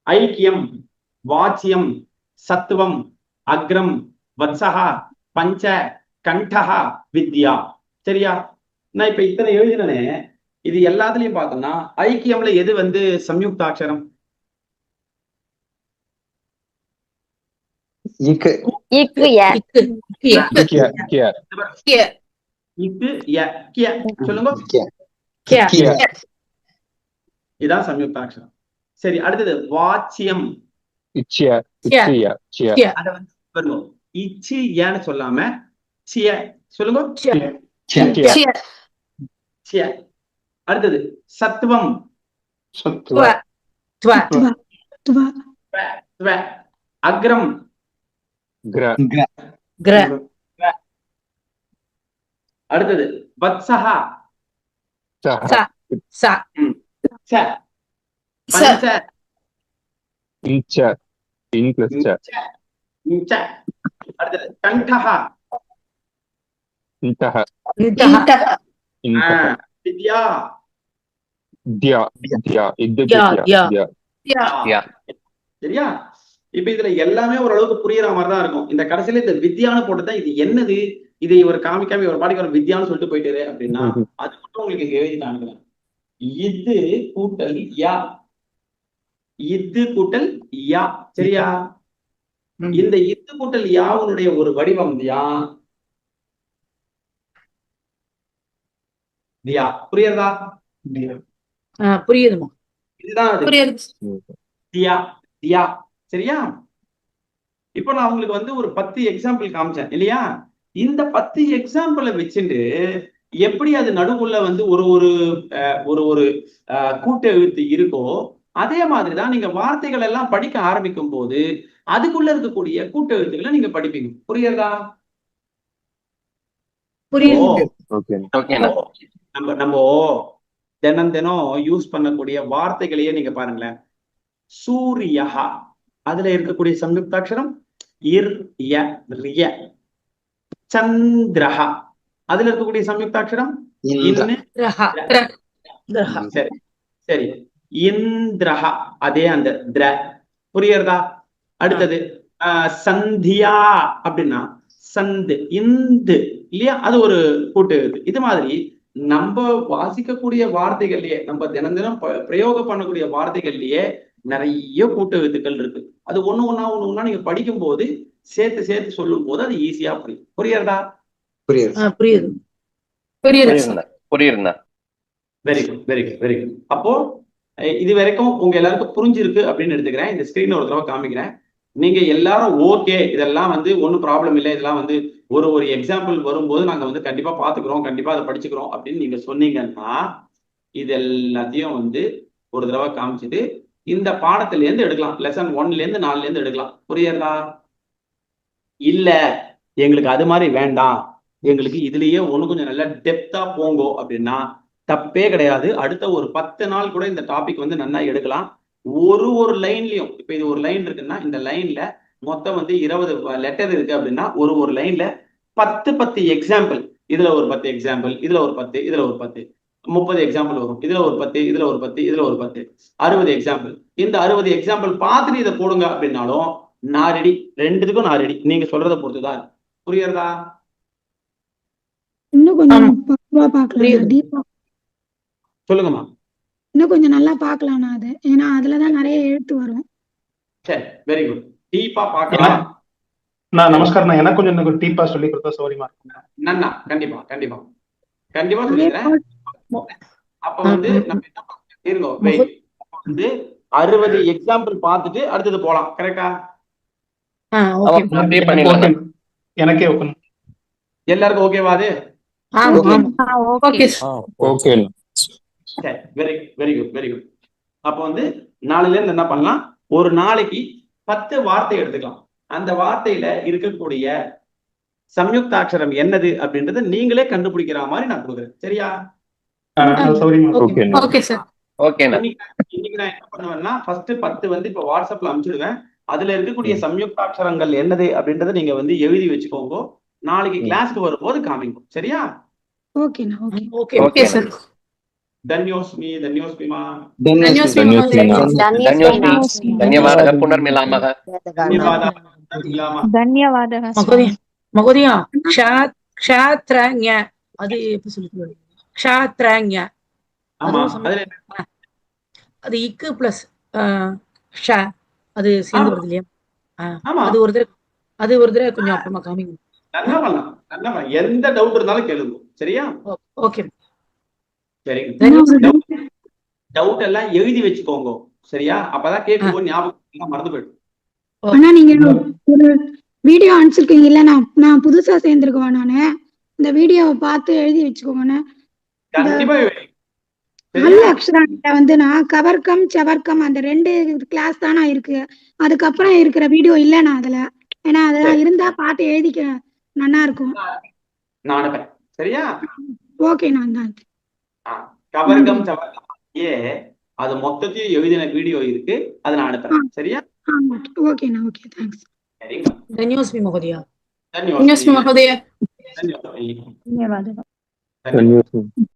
ஐக்கியம், வாச்சியம், சத்துவம், அக்ரம், வத்சகா, பஞ்ச, கண்டஹா, வித்யா. சரியா? நான் இப்ப இத்தனை எழுதினே, இது எல்லாத்துலயும் பார்த்தோம்னா ஐக்கியம்ல எது வந்து சம்யுக்தாட்சரம்? இக்கு இக்கு ய சொல்லுங்க. இதான் சம்யுக்தாட்சரம். சரி, அடுத்தது வாச்சியம். அத வந்து இச்சி ஏன்னு சொல்லாம சிய சொல்லுங்க. அடுத்தது சத்துவம். அக்ரம். அடுத்தது வத்சஹா. பஞ்ச. அடுத்தது கண்டஹா. வித்யா. சரியா? இப்ப இதுல எல்லாமே ஓரளவுக்கு புரியுற மாதிரிதான் இருக்கும். இந்த கடைசியில இந்த வித்யான்னு போட்டுதான் இது என்னது, இதை இவர் காமிக்காம இவர் பாடிக்கு ஒரு வித்யான்னு சொல்லிட்டு போயிட்டாரு அப்படின்னா அது மட்டும் உங்களுக்கு எழுதி காணுங்க. இது கூட்டல் யா, இது கூட்டல் யா. சரியா? இந்த இது கூட்டல் யாவுடைய ஒரு வடிவம் தியா. புரியுறதா? புரியுதுமா? இதுதான் தியா தியா. சரியா? இப்போ நான் உங்களுக்கு வந்து ஒரு 10 எக்ஸாம்பிள் காமிச்சேன் இல்லையா? இந்த 10 எக்ஸாம்பிளை வச்சுட்டு எப்படி அது நடுவுல வந்து ஒரு ஒரு ஒரு ஒரு கூட்டு எழுத்து இருக்கோ அதே மாதிரிதான் நீங்க வார்த்தைகள் எல்லாம் படிக்க ஆரம்பிக்கும் போது அதுக்குள்ள இருக்கக்கூடிய கூட்டு எழுத்துக்களை நீங்க படிப்பீங்க. புரியுறதா? நம்ம தினம் தினம் யூஸ் பண்ணக்கூடிய வார்த்தைகளையே நீங்க பாருங்களேன். சூரியஹா, அதுல இருக்கக்கூடிய சம்யுக்தாட்சரம் இர் ய ரிய. சந்திரஹா, அதுல இருக்கக்கூடிய சம்யுக்தாட்சரம் சரி சரி இந்திரஹா, அதே அந்த திர. புரியுறதா? அடுத்தது சந்தியா அப்படின்னா சந்து இந்து இல்லையா? அது ஒரு கூட்டு. இது மாதிரி நம்ம வாசிக்கக்கூடிய வார்த்தைகள்லயே, நம்ம தினம் தினம் பிரயோகம் பண்ணக்கூடிய வார்த்தைகள்லயே நிறைய கூட்டு எழுத்துக்கள் இருக்கு. அது ஒண்ணு ஒண்ணா நீங்க படிக்கும் போது சேர்த்து சேர்த்து சொல்லும் போது அது ஈஸியா புரியும். புரியுறதா? புரியுது. Very good very good very good. அப்போ இது வரைக்கும் உங்க எல்லாருக்கும் புரிஞ்சிருக்கு அப்படின்னு எடுத்துக்கிறேன். இந்த ஸ்கிரீன் ஒரு தடவை காமிக்கிறேன். நீங்க எல்லாரும் ஓகே, இதெல்லாம் வந்து ஒன்றும் ப்ராப்ளம் இல்லை, இதெல்லாம் வந்து ஒரு ஒரு எக்ஸாம்பிள் வரும்போது நாங்க வந்து கண்டிப்பா பாத்துக்கிறோம், கண்டிப்பா அதை படிச்சுக்கிறோம் அப்படின்னு நீங்க சொன்னீங்கன்னா இது எல்லாத்தையும் வந்து ஒரு தடவை காமிச்சிட்டு இந்த பாடத்துல இருந்து எடுக்கலாம். லெசன் 1ல இருந்து 4ல இருந்து எடுக்கலாம். புரியுறதா? இல்ல எங்களுக்கு அது மாதிரி வேண்டாம், எங்களுக்கு இதுலயே ஒண்ணு கொஞ்சம் நல்லா டெப்தா போங்கோ அப்படின்னா தப்பே கிடையாது. அடுத்த ஒரு 10 நாள் கூட இந்த டாபிக் வந்து நல்லா எடுக்கலாம். ஒரு ஒரு லைன்லயும், இப்ப இது ஒரு லைன் இருக்குன்னா இந்த லைன்ல மொத்தம் வந்து 20 லெட்டர் இருக்கு அப்படின்னா ஒரு ஒரு லைன்ல 10 எக்ஸாம்பிள், இதுல ஒரு 10 எக்ஸாம்பிள், இதுல ஒரு 10, இதுல ஒரு 10, 30 எக்ஸாம்பிள் வரும். இதுல ஒரு 10, இதுல ஒரு 10, இதுல ஒரு 10, 60 எக்ஸாம்பிள். இந்த 60 எக்ஸாம்பிள் பார்த்துட்டு இதை போடுங்க அப்படின்னாலும் நான் ரெடி. ரெண்டுத்துக்கும் நான் ரெடி. நீங்க சொல்றதை பொறுத்துதான். புரியுறதா? இன்னும் கொஞ்சம் பார்க்கலாம். சொல்லுங்கம்மா. இன்னும் கொஞ்சம் நல்லா பார்க்கலாம் அது, ஏன்னா அதுலதான் நிறைய எழுத்து வரும். சரி, வெரி குட். டீப்பா பார்க்கலாம். நமஸ்காரம். எனக்கு கொஞ்சம் டீப்பா சொல்லி கொடுத்தா சௌரியமா இருக்கும். நன்னா, கண்டிப்பா கண்டிப்பா கண்டிப்பா சொல்லிடுறேன். அப்ப வந்து நம்ம என்ன வந்து 60 எக்ஸாம்பிள் பார்த்துட்டு அடுத்தது போலாம். கரெக்டா? எனக்கே ஓகே. எல்லாருக்கும் ஓகேவா அது? Very very good very good. அப்ப வந்து நாளைல இருந்து என்ன பண்ணலாம், ஒரு நாளைக்கு 10 வார்த்தை எடுத்துக்கலாம். அந்த வார்த்தையில இருக்கக்கூடிய சம்யுக்தாட்சரம் என்னது அப்படின்றத நீங்களே கண்டுபிடிக்கிற மாதிரி நான் கொடுக்குறேன். சரியா? இன்னைக்கு நான் என்ன பண்ணுவேன்னா ஃபர்ஸ்ட் 10 வந்து இப்ப வாட்ஸ்அப்ல அனுப்பிச்சிடுவேன். அதுல இருக்கக்கூடிய சம்யுக்தாட்சரங்கள் என்னது அப்படின்றத நீங்க வந்து எழுதி வச்சுக்கோங்க. நாளைக்கு கிளாஸ்க்கு வரும்போது காமிங்க. சரியா? Okay sir. धन्योस्मि धन्योस्मिमा धन्योस्मि महोदय। धन्योस्मि धन्यवादः पुनर्मिलामः। धन्यवादः पुनर्मिलामः। धन्यवादः மகோதயா மகோதயா க்ஷாத்ரஞ அது எப்படி சொல்லுது க்ஷாத்ரஞ ஆமா அதுவும் அதுல அது இக்கு பிளஸ் ஷ அது சேர்ந்து வருது இல்லையா ஆமா அது ஒரு தடவை கொஞ்சம் அப்புறமா காமிங்க. நல்லா பண்ணலாம் நல்லா பண்ணலாம். எந்த டவுட் இருந்தாலும் கேளுங்க சரியா? ஓகே சரிங்க. டவுட் எல்லாம் எழுதி வச்சுக்கோங்க சரியா? அப்பதான் கேட்கும்போது ஞாபகம் மறந்து போயிடும். ஆனா நீங்க ஒரு வீடியோ அனுப்பிச்சிருக்கீங்கல்ல, நான் புதுசா சேர்ந்திருக்கேன். நானு இந்த வீடியோவை பார்த்து எழுதி வச்சுக்கோங்கன்னு. கண்டிப்பா நல்ல அக்ஷரால வந்து நான் கவர்க்கம் செவர்க்கம் அந்த 2 கிளாஸ் தானா இருக்கு. அதுக்கப்புறம் இருக்கிற வீடியோ இல்லைண்ணா அதுல. ஏன்னா அதெல்லாம் இருந்தா பார்த்து எழுதிக்க நல்லா இருக்கும். நான் அனுப்புறேன் சரியா? ஓகே நான் தான் கவர்க்கம் சவர்க்கம் அது மொத்தத்தையும் எழுதின வீடியோ இருக்கு, அதை நான் அனுப்புறேன் சரியா? ஓகேண்ணா ஓகே தேங்க்ஸ். சரிங்க. धन्योस्मि महोदय. धन्योस्मि महोदय. धन्यवादः. धन्यवादः. धन्यवादः.